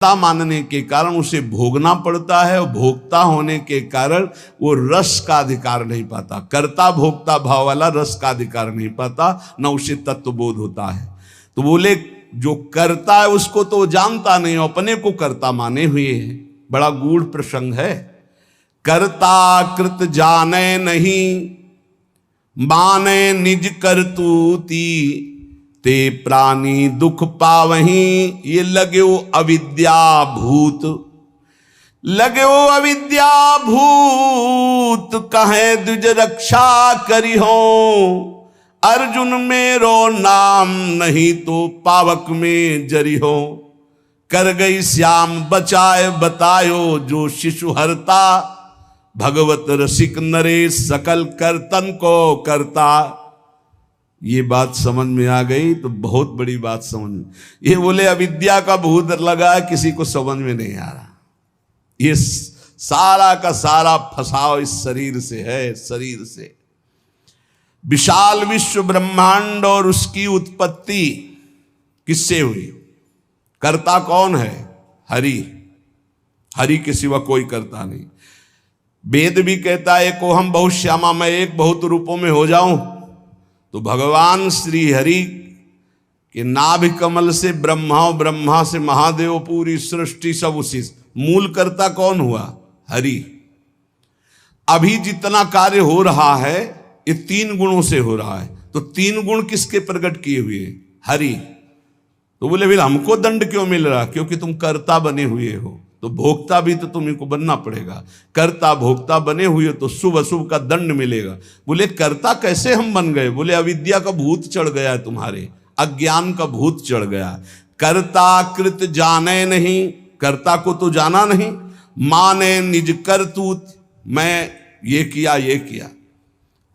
कर्ता मानने के कारण उसे भोगना पड़ता है, और भोक्ता होने के कारण वो रस का अधिकार नहीं पाता। कर्ता भोक्ता भाव वाला रस का अधिकार नहीं पाता, न उसे तत्वबोध होता है। तो बोले जो कर्ता है उसको तो जानता नहीं, अपने को कर्ता माने हुए है। बड़ा गूढ़ प्रसंग है। कर्ता कृत जाने नहीं, माने निज करतूती, ते प्राणी दुख पावही, ये लगे वो अविद्या भूत। लगे वो अविद्या भूत, कहे द्विज रक्षा करी हो। अर्जुन मेरो नाम, नहीं तो पावक में जरी हो। कर गई श्याम बचाए बतायो, जो शिशु हरता। भगवत रसिक नरेश, सकल कर्तन को करता। ये बात समझ में आ गई तो बहुत बड़ी बात समझ में। ये बोले अविद्या का भूत लगा, किसी को समझ में नहीं आ रहा। ये सारा का सारा फसाव इस शरीर से है, शरीर से। विशाल विश्व ब्रह्मांड और उसकी उत्पत्ति किससे हुई? कर्ता कौन है? हरि। हरि के सिवा कोई कर्ता नहीं। वेद भी कहता है को हम बहुत श्यामा, मैं एक बहुत रूपों में हो जाऊं। तो भगवान श्री हरि के नाभि कमल से ब्रह्मा, ब्रह्मा से महादेव, पूरी सृष्टि सब उसी। मूल कर्ता कौन हुआ? हरि। अभी जितना कार्य हो रहा है ये 3 गुणों से हो रहा है। तो 3 गुण किसके प्रकट किए हुए? हरि। तो बोले फिर हमको दंड क्यों मिल रहा? क्योंकि तुम कर्ता बने हुए हो, तो भोक्ता भी तो तुम्हें को बनना पड़ेगा। कर्ता भोक्ता बने हुए तो शुभ अशुभ का दंड मिलेगा। बोले कर्ता कैसे हम बन गए? बोले अविद्या का भूत चढ़ गया है तुम्हारे, अज्ञान का भूत चढ़ गया। कर्ता कृत जाने नहीं, कर्ता को तो जाना नहीं। माने निज करतूत, मैं ये किया ये किया।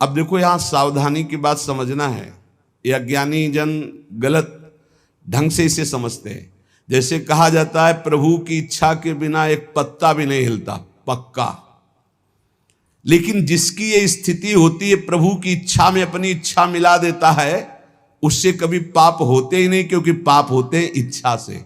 अब देखो यहां सावधानी की बात समझना है। ये अज्ञानी जन गलत ढंग से इसे समझते हैं। जैसे कहा जाता है प्रभु की इच्छा के बिना एक पत्ता भी नहीं हिलता, पक्का। लेकिन जिसकी ये स्थिति होती है, प्रभु की इच्छा में अपनी इच्छा मिला देता है, उससे कभी पाप होते ही नहीं, क्योंकि पाप होते हैं इच्छा से।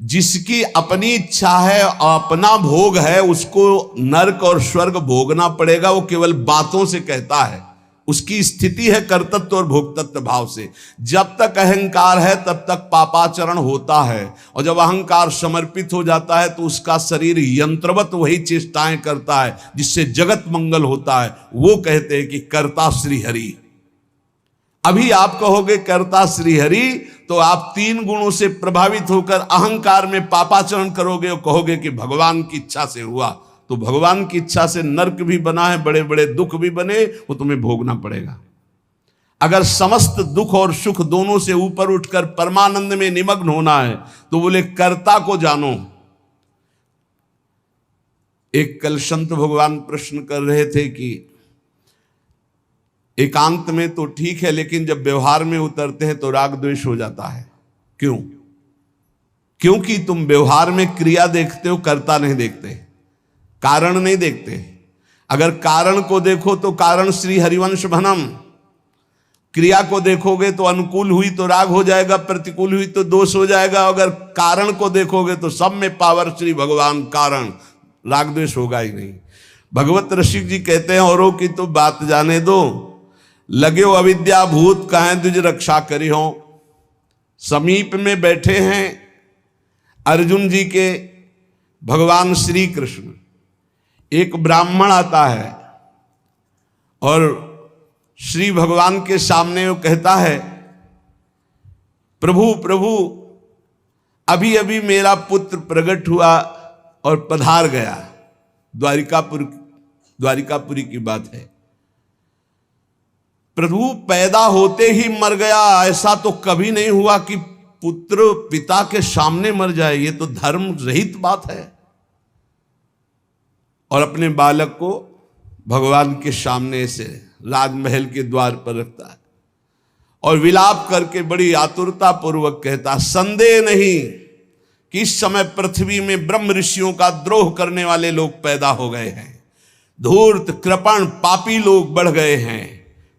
जिसकी अपनी इच्छा है और अपना भोग है, उसको नरक और स्वर्ग भोगना पड़ेगा। वो केवल बातों से कहता है, उसकी स्थिति है कर्तृत्व और भोक्तृत्व भाव से। जब तक अहंकार है तब तक पापाचरण होता है, और जब अहंकार समर्पित हो जाता है तो उसका शरीर यंत्रवत वही चेष्टाएं करता है जिससे जगत मंगल होता है। वो कहते हैं कि कर्ता श्री हरि। अभी आप कहोगे कर्ता श्री हरि, तो आप 3 गुणों से प्रभावित होकर अहंकार में पापाचरण करोगे और कहोगे कि भगवान की इच्छा से हुआ। तो भगवान की इच्छा से नरक भी बना है, बड़े बड़े दुख भी बने, वो तुम्हें भोगना पड़ेगा। अगर समस्त दुख और सुख दोनों से ऊपर उठकर परमानंद में निमग्न होना है तो बोले कर्ता को जानो। एक कल संत भगवान प्रश्न कर रहे थे कि एकांत में तो ठीक है, लेकिन जब व्यवहार में उतरते हैं तो राग द्वेष हो जाता है। क्यों? क्योंकि तुम व्यवहार में क्रिया देखते हो, कर्ता नहीं देखते, कारण नहीं देखते। अगर कारण को देखो तो कारण श्री हरिवंश भनम। क्रिया को देखोगे तो अनुकूल हुई तो राग हो जाएगा, प्रतिकूल हुई तो दोष हो जाएगा। अगर कारण को देखोगे तो सब में पावर श्री भगवान कारण, राग द्वेष होगा ही नहीं। भगवत रसिक जी कहते हैं औरों की तो बात जाने दो, लगे हो अविद्या भूत, कहें द्विज रक्षा करी हो। समीप में बैठे हैं अर्जुन जी के भगवान श्री कृष्ण। एक ब्राह्मण आता है और श्री भगवान के सामने वो कहता है, प्रभु प्रभु, अभी अभी मेरा पुत्र प्रकट हुआ और पधार गया। द्वारिकापुरी की बात है। प्रभु पैदा होते ही मर गया, ऐसा तो कभी नहीं हुआ कि पुत्र पिता के सामने मर जाए। ये तो धर्म रहित बात है। और अपने बालक को भगवान के सामने से राजमहल के द्वार पर रखता है और विलाप करके बड़ी आतुरता पूर्वक कहता, संदेह नहीं कि इस समय पृथ्वी में ब्रह्म ऋषियों का द्रोह करने वाले लोग पैदा हो गए हैं। धूर्त कृपण पापी लोग बढ़ गए हैं।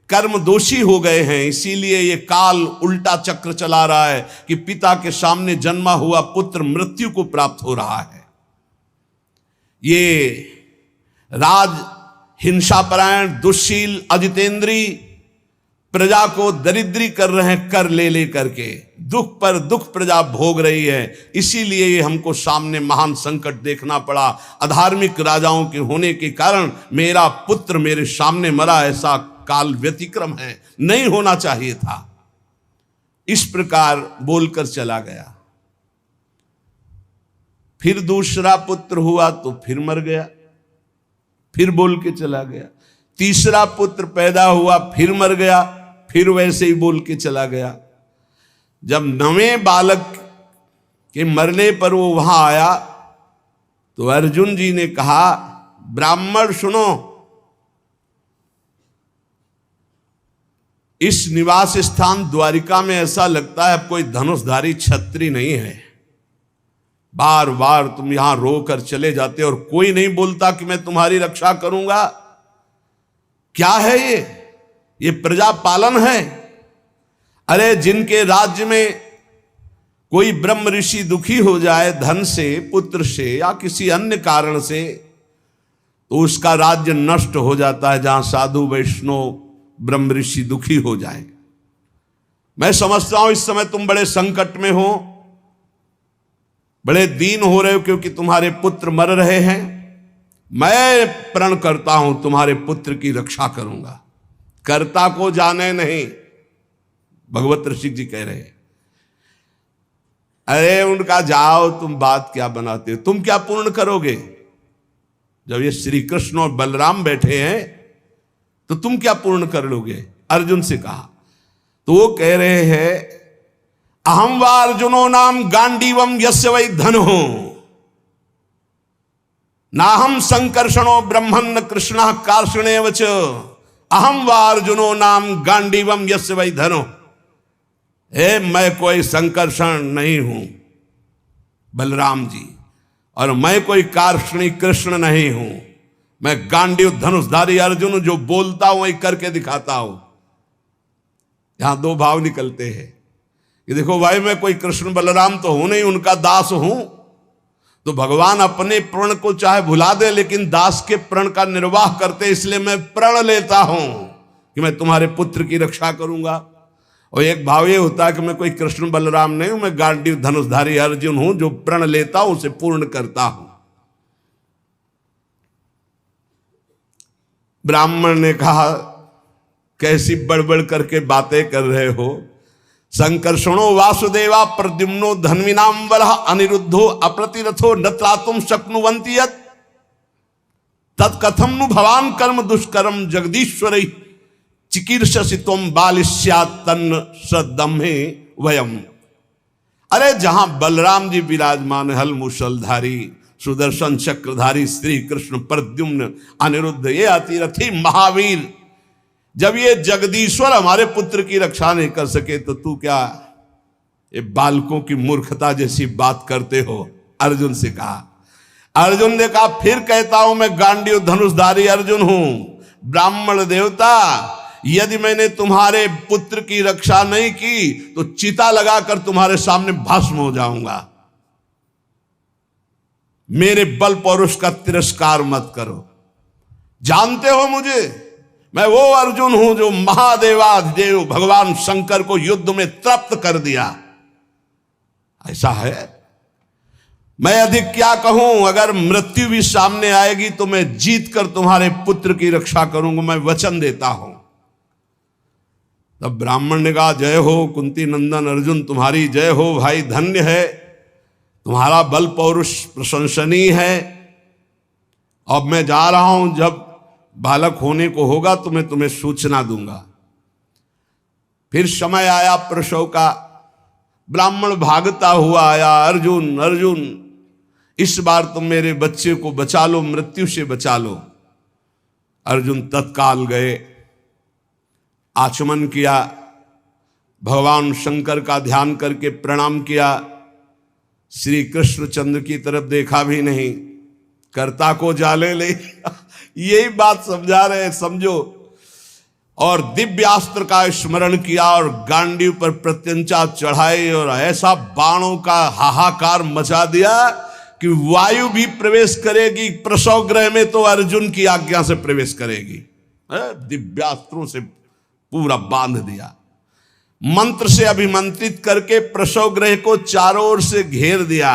कर्म दोषी हो गए हैं, इसीलिए ये काल उल्टा चक्र चला रहा है कि पिता के सामने जन्मा हुआ पुत्र मृत्यु को प्राप्त हो रहा है। ये राज हिंसापरायण, दुश्शील, अजितेंद्री प्रजा को दरिद्री कर रहे हैं, कर ले ले करके दुख पर दुख प्रजा भोग रही है। इसीलिए ये हमको सामने महान संकट देखना पड़ा। अधार्मिक राजाओं के होने के कारण मेरा पुत्र मेरे सामने मरा, ऐसा काल व्यतिक्रम है, नहीं होना चाहिए था। इस प्रकार बोलकर चला गया। फिर दूसरा पुत्र हुआ तो फिर मर गया, फिर बोल के चला गया। तीसरा पुत्र पैदा हुआ, फिर मर गया, फिर वैसे ही बोल के चला गया। जब 9वें बालक के मरने पर वो वहां आया तो अर्जुन जी ने कहा, ब्राह्मण सुनो, इस निवास स्थान द्वारिका में ऐसा लगता है अब कोई धनुषधारी छत्री नहीं है। बार बार तुम यहां रो कर चले जाते और कोई नहीं बोलता कि मैं तुम्हारी रक्षा करूंगा। क्या है ये प्रजा पालन है? अरे जिनके राज्य में कोई ब्रह्म ऋषि दुखी हो जाए धन से, पुत्र से या किसी अन्य कारण से, तो उसका राज्य नष्ट हो जाता है। जहां साधु वैष्णव ब्रह्म ऋषि दुखी हो जाए। मैं समझता हूं इस समय तुम बड़े संकट में हो, बड़े दीन हो रहे हो क्योंकि तुम्हारे पुत्र मर रहे हैं। मैं प्रण करता हूं तुम्हारे पुत्र की रक्षा करूंगा। कर्ता को जाने नहीं, भगवत ऋषि जी कह रहे हैं। अरे उनका जाओ, तुम बात क्या बनाते हो, तुम क्या पूर्ण करोगे? जब ये श्री कृष्ण और बलराम बैठे हैं तो तुम क्या पूर्ण कर लोगे? अर्जुन से कहा तो वो कह रहे हैं, अहम वा अर्जुनो नाम गांडीवम यस्य वै धनो नाहम संकर्षणो ब्रह्मन् न कृष्णः कार्षणेव च अहम वा अर्जुनो नाम गांडीवम यस्य वै धनो। मैं कोई संकर्षण नहीं हूं बलराम जी, और मैं कोई कार्षणी कृष्ण नहीं हूं। मैं गांडीव धनुषधारी अर्जुन, जो बोलता हूं वही करके दिखाता हूं। यहां दो भाव निकलते हैं कि देखो भाई, मैं कोई कृष्ण बलराम तो हूं नहीं, उनका दास हूं। तो भगवान अपने प्रण को चाहे भुला दे, लेकिन दास के प्रण का निर्वाह करते, इसलिए मैं प्रण लेता हूं कि मैं तुम्हारे पुत्र की रक्षा करूंगा। और एक भाव ये होता है कि मैं कोई कृष्ण बलराम नहीं हूं, मैं गांडीव धनुषधारी अर्जुन हूं, जो प्रण लेता हूं उसे पूर्ण करता हूं। ब्राह्मण ने कहा, कैसी बड़बड़ करके बातें कर रहे हो? संकर्षणो वासुदेवा प्रद्युम्नो धन्विनाम वरः अनिरुद्धो अप्रतिरथो न त्रातुम शक्नुवन्ति यत् तत्कथम नु भवान कर्म दुष्कर्म जगदीश्वरै चिकीर्षसि त्वं बालिष्यात् तन्न सद्दम्हे वयम्। अरे जहां बलराम जी विराजमान, हल मूसलधारी सुदर्शन चक्रधारी श्री कृष्ण प्रद्युम्न अनिरुद्ध, ये अतिरथी महावीर, जब ये जगदीश्वर हमारे पुत्र की रक्षा नहीं कर सके तो तू क्या ये बालकों की मूर्खता जैसी बात करते हो? अर्जुन से कहा। अर्जुन ने कहा, फिर कहता हूं मैं गांडीव धनुषधारी अर्जुन हूं। ब्राह्मण देवता, यदि मैंने तुम्हारे पुत्र की रक्षा नहीं की तो चिता लगाकर तुम्हारे सामने भस्म हो जाऊंगा। मेरे बल पौरुष का तिरस्कार मत करो। जानते हो मुझे, मैं वो अर्जुन हूं जो महादेवाधिदेव भगवान शंकर को युद्ध में तृप्त कर दिया। ऐसा है, मैं अधिक क्या कहूं? अगर मृत्यु भी सामने आएगी तो मैं जीत कर तुम्हारे पुत्र की रक्षा करूंगा, मैं वचन देता हूं। तब ब्राह्मण ने कहा, जय हो कुंती नंदन अर्जुन, तुम्हारी जय हो भाई, धन्य है, तुम्हारा बल पौरुष प्रशंसनीय है। अब मैं जा रहा हूं, जब बालक होने को होगा तो मैं तुम्हें सूचना दूंगा। फिर समय आया प्रसव का, ब्राह्मण भागता हुआ आया, अर्जुन अर्जुन इस बार तुम मेरे बच्चे को बचा लो, मृत्यु से बचा लो। अर्जुन तत्काल गए, आचमन किया, भगवान शंकर का ध्यान करके प्रणाम किया, श्री कृष्णचंद्र की तरफ देखा भी नहीं, कर्ता को जाले ले यही बात समझा रहे, समझो। और दिव्यास्त्र का स्मरण किया और गांडीव पर प्रत्यंचा चढ़ाई और ऐसा बाणों का हाहाकार मचा दिया कि वायु भी प्रवेश करेगी प्रसव गृह में तो अर्जुन की आज्ञा से प्रवेश करेगी। दिव्यास्त्रों से पूरा बांध दिया, मंत्र से अभिमंत्रित करके प्रसव गृह को चारों ओर से घेर दिया,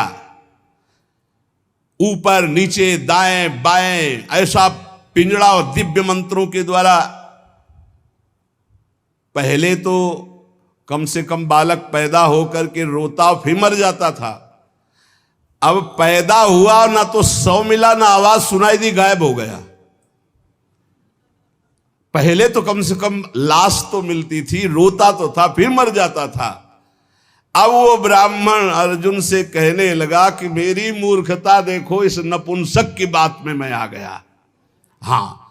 ऊपर नीचे दाएं बाएं ऐसा पिंजड़ा और दिव्य मंत्रों के द्वारा। पहले तो कम से कम बालक पैदा होकर के रोता फिर मर जाता था, अब पैदा हुआ ना तो सौ मिला ना आवाज सुनाई दी, गायब हो गया। पहले तो कम से कम लाश तो मिलती थी, रोता तो था फिर मर जाता था। अब वो ब्राह्मण अर्जुन से कहने लगा कि मेरी मूर्खता देखो, इस नपुंसक की बात में मैं आ गया। हाँ,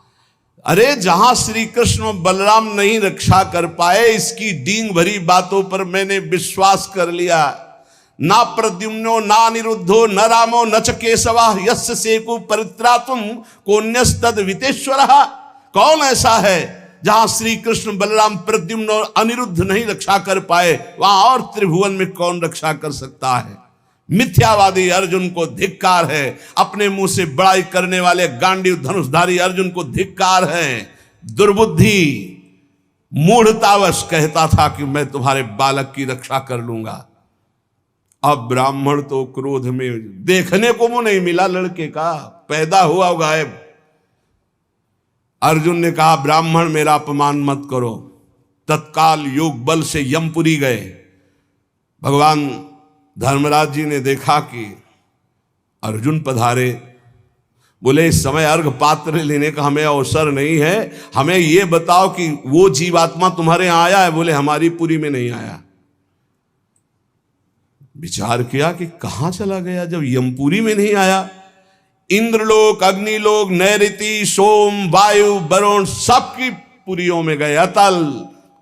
अरे जहां श्री कृष्ण बलराम नहीं रक्षा कर पाए, इसकी डींग भरी बातों पर मैंने विश्वास कर लिया। ना प्रद्युम्नो ना अनिरुद्धो न रामो न च केशवा यस्य सेकु परित्रातुम कोन्यस्तद वितेश्वरः। कौन ऐसा है जहां श्री कृष्ण बलराम प्रद्युम्न और अनिरुद्ध नहीं रक्षा कर पाए, वहां और त्रिभुवन में कौन रक्षा कर सकता है। मिथ्यावादी अर्जुन को धिक्कार है, अपने मुंह से बड़ाई करने वाले गांडीव धनुषधारी अर्जुन को धिक्कार है। दुर्बुद्धि मूढ़तावश कहता था कि मैं तुम्हारे बालक की रक्षा कर लूंगा। अब ब्राह्मण तो क्रोध में, देखने को मुंह नहीं मिला लड़के का, पैदा हुआ गायब। अर्जुन ने कहा ब्राह्मण मेरा अपमान मत करो। तत्काल योग बल से यमपुरी गए। भगवान धर्मराज जी ने देखा कि अर्जुन पधारे, बोले इस समय अर्घ पात्र लेने का हमें अवसर नहीं है, हमें यह बताओ कि वो जीवात्मा तुम्हारे यहां आया है? बोले हमारी पुरी में नहीं आया। विचार किया कि कहां चला गया जब यमपुरी में नहीं आया। इंद्रलोक, अग्निलोक, नैऋति, सोम, वायु, वरुण सबकी पुरियों में गए। अतल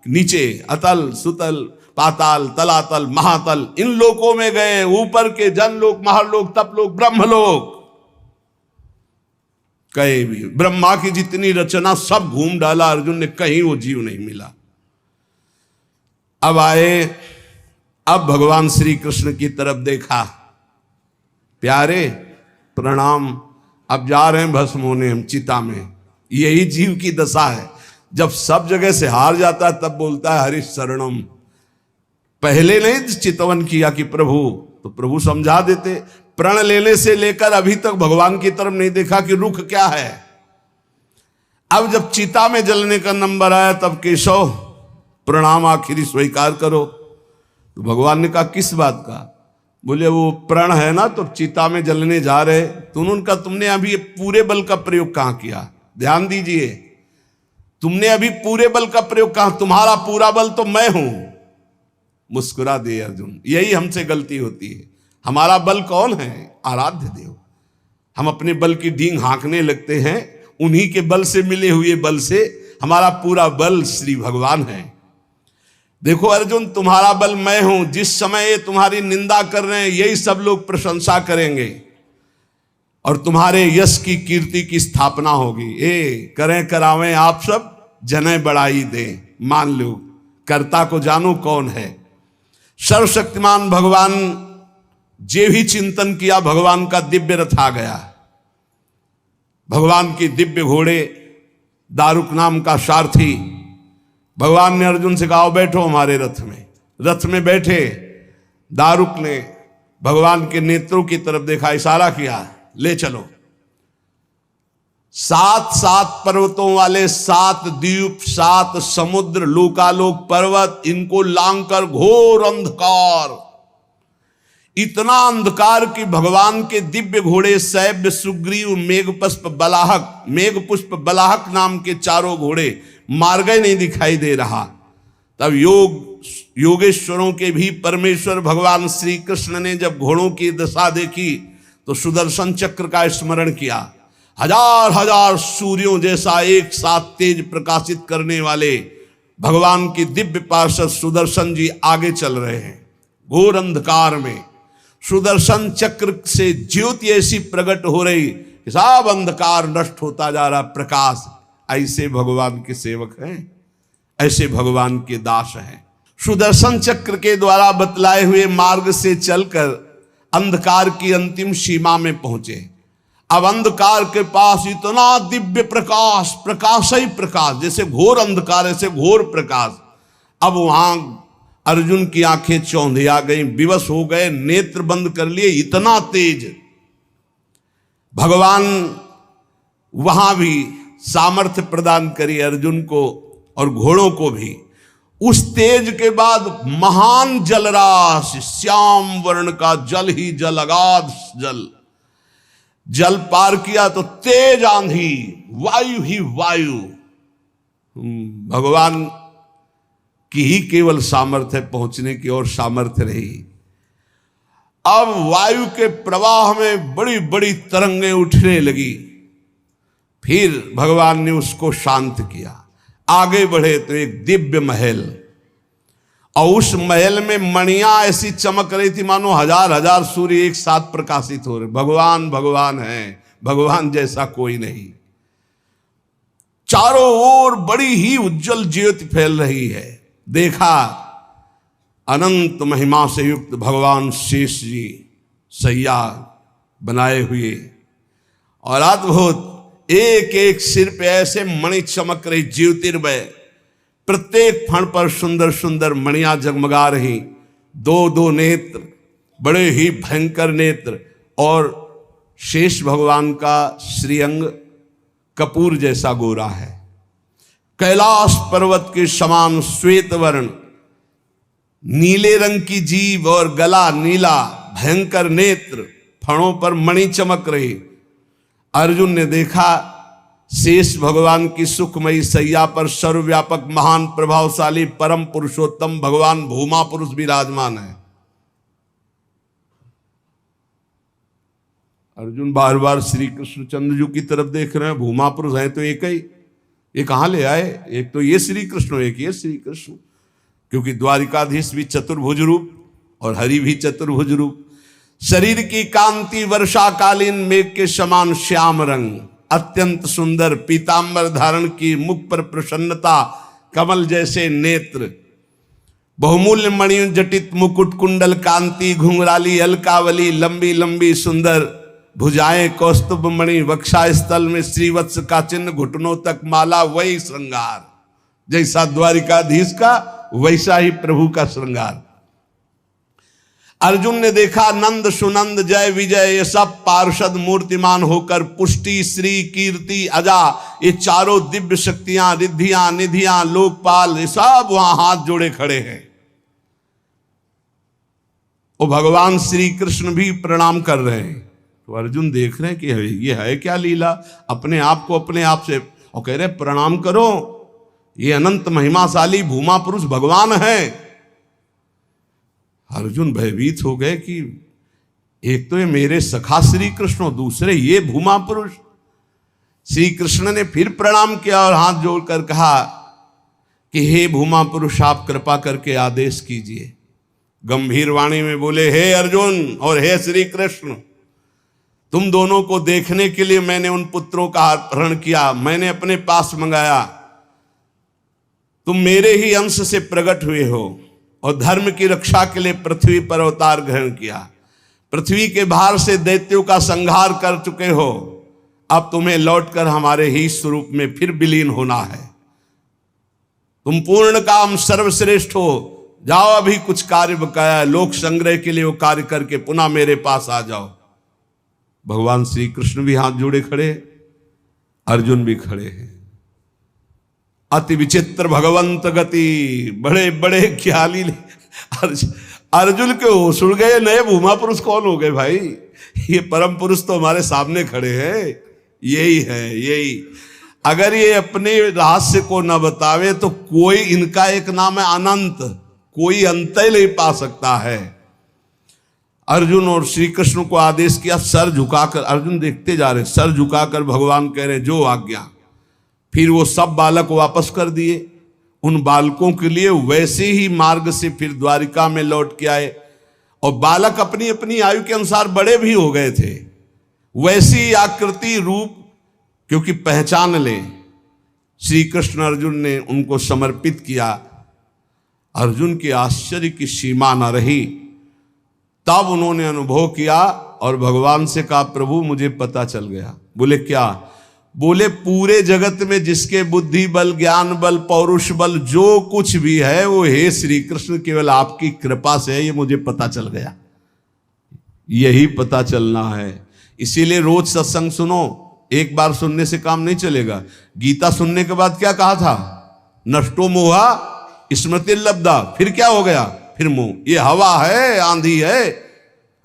नीचे, अतल, सुतल, पाताल, तलातल, महातल, इन लोकों में गए। ऊपर के जनलोक, महालोक, तपलोक, ब्रह्मलोक, कहीं भी ब्रह्मा की जितनी रचना सब घूम डाला अर्जुन ने, कहीं वो जीव नहीं मिला। अब आए, अब भगवान श्री कृष्ण की तरफ देखा, प्यारे प्रणाम, अब जा रहे हैं भस्म होने हम चिता में। यही जीव की दशा है, जब सब जगह से हार जाता है तब बोलता है हरि शरणम। पहले नहीं चितवन किया कि प्रभु, तो प्रभु समझा देते। प्रण लेने से लेकर अभी तक भगवान की तरफ नहीं देखा कि रुख क्या है। अब जब चिता में जलने का नंबर आया तब केशव प्रणाम आखिरी स्वीकार करो। तो भगवान ने कहा किस बात का? बोले वो प्रण है ना, तो चिता में जलने जा रहे, तो उनका तुमने अभी पूरे बल का प्रयोग कहां किया? ध्यान दीजिए, तुमने अभी पूरे बल का प्रयोग कहां? तुम्हारा पूरा बल तो मैं हूं। मुस्कुरा दे अर्जुन, यही हमसे गलती होती है। हमारा बल कौन है? आराध्य देव। हम अपने बल की डींग हाँकने लगते हैं, उन्हीं के बल से मिले हुए बल से। हमारा पूरा बल श्री भगवान है। देखो अर्जुन, तुम्हारा बल मैं हूं। जिस समय ये तुम्हारी निंदा कर रहे हैं यही सब लोग प्रशंसा करेंगे और तुम्हारे यश की कीर्ति की स्थापना होगी। करें करावें आप सब, जने बढ़ाई दे। मान लो, कर्ता को जानो कौन है। सर्वशक्तिमान भगवान जे भी चिंतन किया, भगवान का दिव्य रथ आ गया। भगवान की दिव्य घोड़े, दारुक नाम का सारथी। भगवान ने अर्जुन से कहा बैठो हमारे रथ में। रथ में बैठे। दारुक ने भगवान के नेत्रों की तरफ देखा, इशारा किया, ले चलो। 7 पर्वतों वाले 7 द्वीप, 7 समुद्र, लोकालोक पर्वत, इनको लांघकर घोर अंधकार, इतना अंधकार कि भगवान के दिव्य घोड़े शैव्य, सुग्रीव, मेघपुष्प बलाहक नाम के चारों घोड़े मार्ग नहीं दिखाई दे रहा। तब योगेश्वरों के भी परमेश्वर भगवान श्री कृष्ण ने जब घोड़ों की दशा देखी तो सुदर्शन चक्र का स्मरण किया। हजार हजार सूर्यों जैसा एक साथ तेज प्रकाशित करने वाले भगवान की दिव्य पार्षद सुदर्शन जी आगे चल रहे हैं घोर अंधकार में। सुदर्शन चक्र से ज्योति ऐसी प्रकट हो रही कि सब अंधकार नष्ट होता जा रहा, प्रकाश। ऐसे भगवान के सेवक हैं। ऐसे भगवान के दास हैं। सुदर्शन चक्र के द्वारा बतलाए हुए मार्ग से चलकर अंधकार की अंतिम सीमा में पहुंचे। अब अंधकार के पास इतना दिव्य प्रकाश, प्रकाश ही प्रकाश, जैसे घोर अंधकार ऐसे घोर प्रकाश। अब वहां अर्जुन की आंखें चौंधिया गई, विवश हो गए, नेत्र बंद कर लिए, इतना तेज। भगवान वहां भी सामर्थ्य प्रदान करी अर्जुन को और घोड़ों को भी। उस तेज के बाद महान जलराशि, श्याम वर्ण का जल ही जल, अगाध जल, जल पार किया तो तेज आंधी, वायु ही वायु। भगवान की ही केवल सामर्थ्य पहुंचने की और सामर्थ्य रही। अब वायु के प्रवाह में बड़ी बड़ी तरंगें उठने लगी। फिर भगवान ने उसको शांत किया। आगे बढ़े तो एक दिव्य महल, और उस महल में मणियां ऐसी चमक रही थी मानो हजार हजार सूर्य एक साथ प्रकाशित हो रहे। भगवान भगवान है, भगवान जैसा कोई नहीं। चारों ओर बड़ी ही उज्जवल ज्योति फैल रही है। देखा अनंत महिमा से युक्त भगवान शेष जी सैया बनाए हुए, और अद्भुत एक एक सिर पे ऐसे मणि चमक रही, ज्योतिर्मय। प्रत्येक फण पर सुंदर सुंदर मणियां जगमगा रही। दो दो नेत्र, बड़े ही भयंकर नेत्र, और शेष भगवान का श्रीअंग कपूर जैसा गोरा है। कैलाश पर्वत के समान श्वेत वर्ण, नीले रंग की जीभ और गला नीला, भयंकर नेत्र, फणों पर मणि चमक रही। अर्जुन ने देखा शेष भगवान की सुखमयी सैया पर सर्वव्यापक महान प्रभावशाली परम पुरुषोत्तम भगवान भूमा पुरुष विराजमान है। अर्जुन बार बार श्री कृष्ण चंद्र जी की तरफ देख रहे हैं। भूमा पुरुष है तो एक ही, ये कहां ले आए? एक तो ये श्री कृष्ण, एक ये श्री कृष्ण, क्योंकि द्वारिकाधीश भी चतुर्भुज रूप और हरि भी चतुर्भुज रूप। शरीर की कांति वर्षाकालीन मेघ के समान श्याम रंग, अत्यंत सुंदर पीतांबर धारण की, मुख पर प्रसन्नता, कमल जैसे नेत्र, बहुमूल्य मणियों जटित मुकुट, कुंडल कांति, घुंघराली अलकावली, लंबी लंबी सुंदर भुजाएं, कौस्तुभ मणि, वक्षा स्थल में श्रीवत्स का चिन्ह, घुटनों तक माला। वही श्रृंगार जैसा द्वारिकाधीश का, वैसा ही प्रभु का श्रृंगार। अर्जुन ने देखा नंद सुनंद जय विजय ये सब पार्षद मूर्तिमान होकर पुष्टि श्री कीर्ति अजा, ये चारों दिव्य शक्तियां, रिद्धियां निधियां, लोकपाल, ये सब वहां हाथ जोड़े खड़े हैं। वो भगवान श्री कृष्ण भी प्रणाम कर रहे हैं। तो अर्जुन देख रहे हैं कि ये है क्या लीला, अपने आप को अपने आप से, और कह रहे प्रणाम करो, ये अनंत महिमाशाली भूमा पुरुष भगवान है। अर्जुन भयभीत हो गए कि एक तो ये मेरे सखा श्री कृष्ण, दूसरे ये भूमा पुरुष। श्री कृष्ण ने फिर प्रणाम किया और हाथ जोड़कर कहा कि हे भूमा पुरुष, आप कृपा करके आदेश कीजिए। गंभीर वाणी में बोले, हे अर्जुन और हे श्री कृष्ण, तुम दोनों को देखने के लिए मैंने उन पुत्रों का अपहरण किया, मैंने अपने पास मंगाया। तुम मेरे ही अंश से प्रकट हुए हो और धर्म की रक्षा के लिए पृथ्वी पर अवतार ग्रहण किया। पृथ्वी के भार से दैत्यों का संहार कर चुके हो। अब तुम्हें लौटकर हमारे ही स्वरूप में फिर विलीन होना है। तुम पूर्ण काम सर्वश्रेष्ठ हो। जाओ, अभी कुछ कार्य बकाया है, लोक संग्रह के लिए वो कार्य करके पुनः मेरे पास आ जाओ। भगवान श्री कृष्ण भी हाथ जोड़े खड़े, अर्जुन भी खड़े हैं। अति विचित्र भगवंत गति, बड़े बड़े ख्याली। अर्जुन के होश उड़ गए, नए भूमा पुरुष कौन हो गए भाई? ये परम पुरुष तो हमारे सामने खड़े हैं, यही है यही। अगर ये अपने रहस्य को न बतावे तो कोई, इनका एक नाम है अनंत, कोई अंत ही नहीं पा सकता है। अर्जुन और श्री कृष्ण को आदेश किया, सर झुकाकर। अर्जुन देखते जा रहे, सर झुकाकर भगवान कह रहे जो आज्ञा। फिर वो सब बालक वापस कर दिए। उन बालकों के लिए वैसे ही मार्ग से फिर द्वारिका में लौट के आए। और बालक अपनी अपनी आयु के अनुसार बड़े भी हो गए थे। वैसी आकृति रूप क्योंकि पहचान ले, श्री कृष्ण अर्जुन ने उनको समर्पित किया। अर्जुन के आश्चर्य की सीमा न रही। तब उन्होंने अनुभव किया और भगवान से कहा, प्रभु मुझे पता चल गया। बोले क्या? बोले पूरे जगत में जिसके बुद्धि बल, ज्ञान बल, पौरुष बल जो कुछ भी है वो हे श्री कृष्ण केवल आपकी कृपा से है, ये मुझे पता चल गया। यही पता चलना है। इसीलिए रोज सत्संग सुनो। एक बार सुनने से काम नहीं चलेगा। गीता सुनने के बाद क्या कहा था? नष्टो मोहा स्मृति लब्धा। फिर क्या हो गया? फिर मोह। ये हवा है, आंधी है,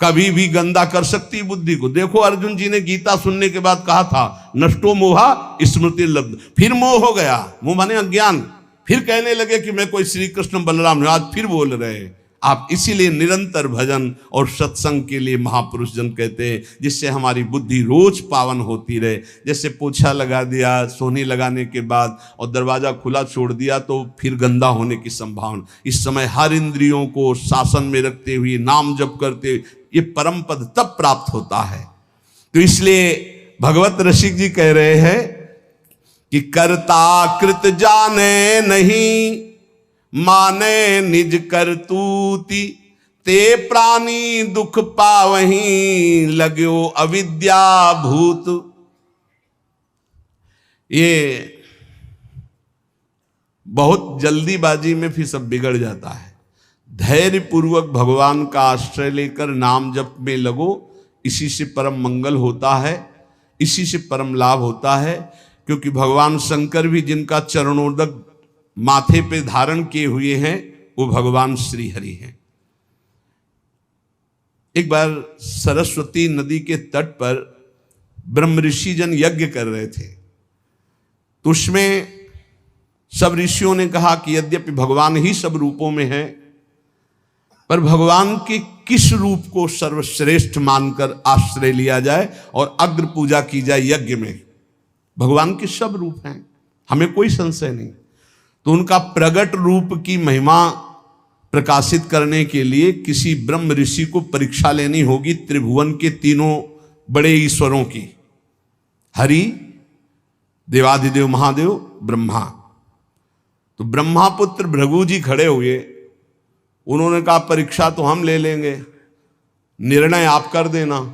कभी भी गंदा कर सकती बुद्धि को। देखो अर्जुन जी ने गीता सुनने के बाद कहा था नष्टो मोहा स्मृति लब्ध। फिर मोह हो गया। मोह माने अज्ञान। फिर कहने लगे कि मैं कोई श्री कृष्ण बलराम हूं। आज फिर बोल रहे हैं आप। इसीलिए निरंतर भजन और सत्संग के लिए महापुरुष जन कहते हैं, जिससे हमारी बुद्धि रोज पावन होती रहे। जैसे पोछा लगा दिया सोनी लगाने के बाद और दरवाजा खुला छोड़ दिया तो फिर गंदा होने की संभावना। इस समय हर इंद्रियों को शासन में रखते हुए नाम जप करते हुए ये परम पद तब प्राप्त होता है। तो इसलिए भगवत रसिक जी कह रहे हैं कि कर्ता कृत जाने नहीं, माने निज करतूति, ते प्राणी दुख पावहीं, लगो अविद्या भूत। ये बहुत जल्दीबाजी में फिर सब बिगड़ जाता है। धैर्य पूर्वक भगवान का आश्रय लेकर नाम जप में लगो। इसी से परम मंगल होता है, इसी से परम लाभ होता है। क्योंकि भगवान शंकर भी जिनका चरणोदक माथे पे धारण किए हुए हैं वो भगवान श्री हरि हैं। एक बार सरस्वती नदी के तट पर ब्रह्म ऋषि जन यज्ञ कर रहे थे। तो उसमें सब ऋषियों ने कहा कि यद्यपि भगवान ही सब रूपों में है, पर भगवान के किस रूप को सर्वश्रेष्ठ मानकर आश्रय लिया जाए और अग्र पूजा की जाए यज्ञ में। भगवान के सब रूप हैं, हमें कोई संशय नहीं। तो उनका प्रगट रूप की महिमा प्रकाशित करने के लिए किसी ब्रह्म ऋषि को परीक्षा लेनी होगी त्रिभुवन के तीनों बड़े ईश्वरों की, हरि, देवाधिदेव महादेव, ब्रह्मा। तो ब्रह्मा पुत्र भृगु जी खड़े हुए। उन्होंने कहा परीक्षा तो हम ले लेंगे, निर्णय आप कर देना।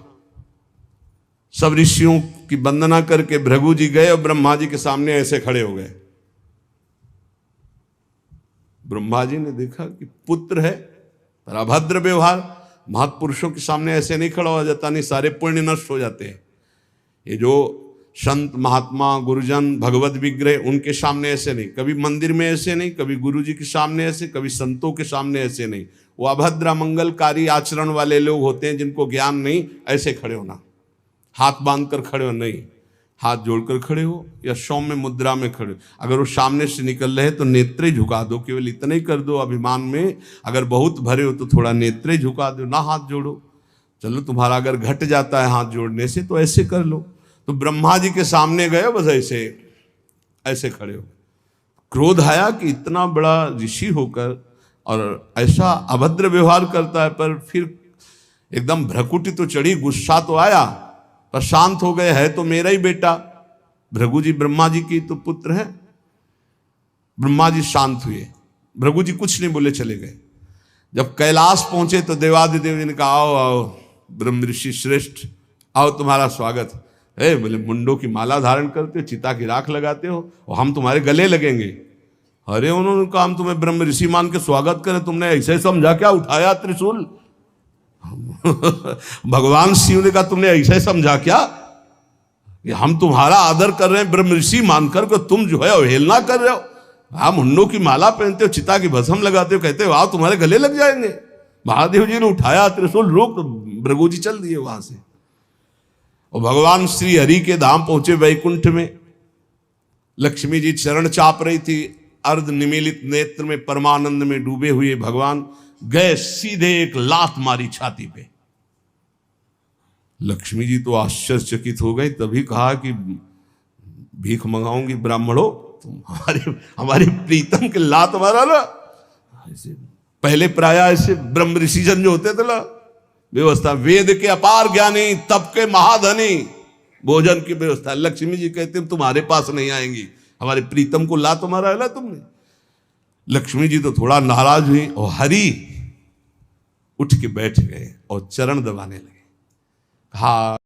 सब ऋषियों की वंदना करके भृगु जी गए और ब्रह्मा जी के सामने ऐसे खड़े हो गए। ब्रह्मा जी ने देखा कि पुत्र है पर अभद्र व्यवहार। महापुरुषों के सामने ऐसे नहीं खड़ा हो जाता, नहीं सारे पुण्य नष्ट हो जाते हैं। ये जो संत महात्मा गुरुजन भगवत विग्रह उनके सामने ऐसे नहीं, कभी मंदिर में ऐसे नहीं, कभी गुरु जी के सामने ऐसे, कभी संतों के सामने ऐसे नहीं। वो अभद्र मंगलकारी आचरण वाले लोग होते हैं जिनको ज्ञान नहीं। ऐसे खड़े होना, हाथ बांध कर खड़े हो नहीं, हाथ जोड़कर खड़े हो या सौम्य मुद्रा में खड़े हो। अगर वो सामने से निकल रहे तो नेत्रे झुका दो, केवल इतना ही कर दो अभिमान में। अगर बहुत भरे हो तो थोड़ा नेत्रे झुका दो, ना हाथ जोड़ो। चलो तुम्हारा अगर घट जाता है हाथ जोड़ने से तो ऐसे कर लो। तो ब्रह्मा जी के सामने गए, बस ऐसे ऐसे खड़े हो। क्रोध आया कि इतना बड़ा ऋषि होकर और ऐसा अभद्र व्यवहार करता है। पर फिर एकदम भ्रकुटी तो चढ़ी, गुस्सा तो आया, पर शांत हो गए। है तो मेरा ही बेटा, भृगु जी ब्रह्मा जी की तो पुत्र है। ब्रह्मा जी शांत हुए, भृगु जी कुछ नहीं बोले, चले गए। जब कैलाश पहुंचे तो देवादिदेव जी ने कहा आओ आओ ब्रह्म ऋषि श्रेष्ठ, आओ तुम्हारा स्वागत है। बोले मुंडों की माला धारण करते हो, चिता की राख लगाते हो और हम तुम्हारे गले लगेंगे। अरे उन्होंने कहा हम तुम्हें ब्रह्म ऋषि मान के स्वागत करें, तुमने ऐसे समझा क्या उठाया त्रिशूल? भगवान शिव ने कहा तुमने ऐसे समझा क्या कि हम तुम्हारा आदर कर रहे हैं ब्रह्म ऋषि मानकर के तुम जो है अवहेलना कर रहे हो। आप मुंडों की माला पहनते हो, चिता की भस्म लगाते हो, कहते हो आओ तुम्हारे गले लग जाएंगे। महादेव जी ने उठाया त्रिशूल, रोक, तो भृगु जी चल दिए वहां से। और भगवान श्री हरि के धाम पहुंचे वैकुंठ में। लक्ष्मी जी चरण चाप रही थी, अर्ध निमीलित नेत्र में परमानंद में डूबे हुए भगवान गए, सीधे एक लात मारी छाती पे। लक्ष्मी जी तो आश्चर्यचकित हो गई, तभी कहा कि भीख मंगाऊंगी ब्राह्मणों, तुम हमारे प्रीतम के लात मारा ना। पहले प्राय ऐसे ब्रह्म ऋषि जन जो होते थे ना, व्यवस्था वेद के अपार ज्ञानी, तप के महाधनी, भोजन की व्यवस्था। लक्ष्मी जी कहते तुम्हारे पास नहीं आएंगी, हमारे प्रीतम को ला तुम्हारा हिला तुमने। लक्ष्मी जी तो थोड़ा नाराज हुई और हरि उठ के बैठ गए और चरण दबाने लगे। कहा